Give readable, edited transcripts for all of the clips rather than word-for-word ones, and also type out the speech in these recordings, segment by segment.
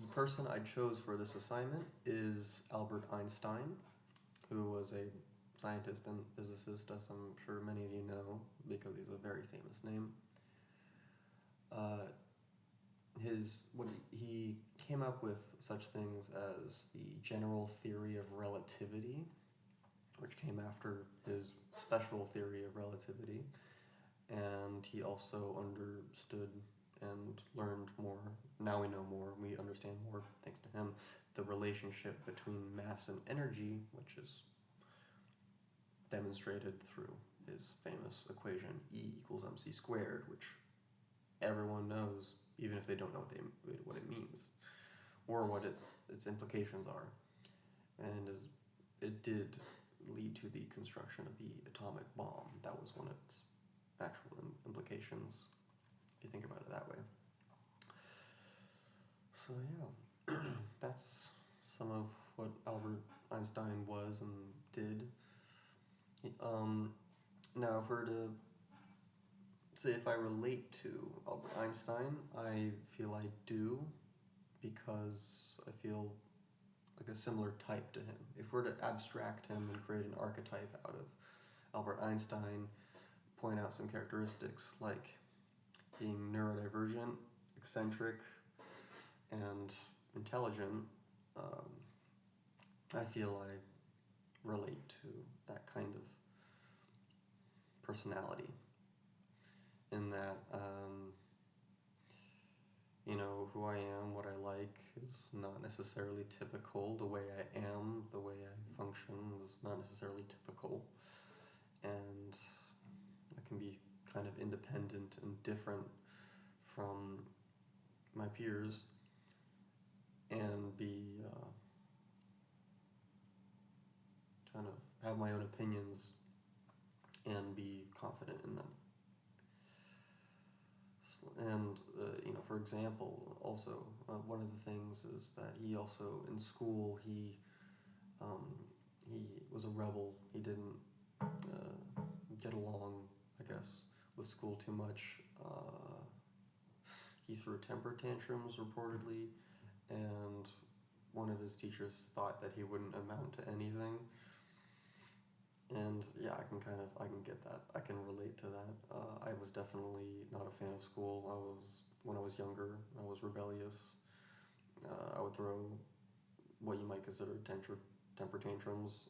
person I chose for this assignment is Albert Einstein, who was a scientist and physicist, as I'm sure many of you know, because he's a very famous name. He came up with such things as the general theory of relativity, which came after his special theory of relativity, and he also understood and learned more. Now we know more, we understand more thanks to him, the relationship between mass and energy, which is demonstrated through his famous equation E equals mc squared, which everyone knows, even if they don't know what it means or what its implications are. And it did lead to the construction of the atomic bomb. That was one of its actual implications, if you think about it that way. So yeah, that's some of what Albert Einstein was and did. Now, if we're to say if I relate to Albert Einstein, I feel I do, because I feel like a similar type to him. If we're to abstract him and create an archetype out of Albert Einstein, point out some characteristics like being neurodivergent, eccentric, and intelligent, I feel I relate to that kind of personality. In that, who I am, what I like, is not necessarily typical. The way I am, the way I function is not necessarily typical. And I can be kind of independent and different from my peers and be kind of have my own opinions and be confident in them. And for example, also one of the things is that he also in school he was a rebel. He didn't get along, I guess, with school too much. He threw temper tantrums reportedly, and one of his teachers thought that he wouldn't amount to anything. And yeah, I can get that. I can relate to that. I was definitely not a fan of school. When I was younger, I was rebellious. I would throw what you might consider temper tantrums.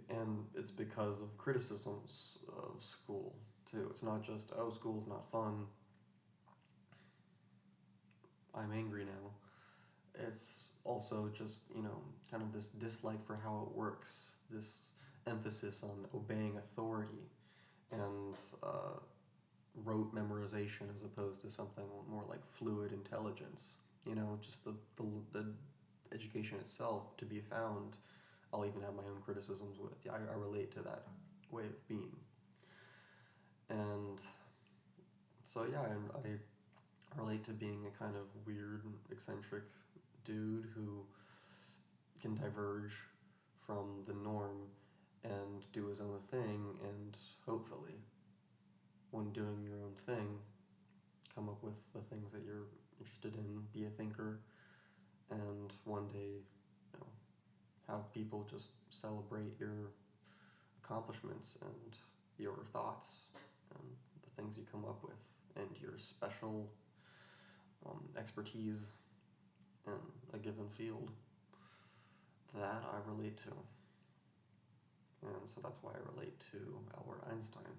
And it's because of criticisms of school, too. It's not just, oh, school's not fun, I'm angry now. It's also just, kind of this dislike for how it works, this emphasis on obeying authority and rote memorization as opposed to something more like fluid intelligence. Just the education itself to be found, I'll even have my own criticisms with. Yeah, I relate to that way of being. And so yeah, I relate to being a kind of weird, eccentric dude who can diverge from the norm and do his own thing, and hopefully, when doing your own thing, come up with the things that you're interested in, be a thinker, and one day, have people just celebrate your accomplishments and your thoughts and the things you come up with and your special expertise in a given field. That I relate to. And so that's why I relate to Albert Einstein.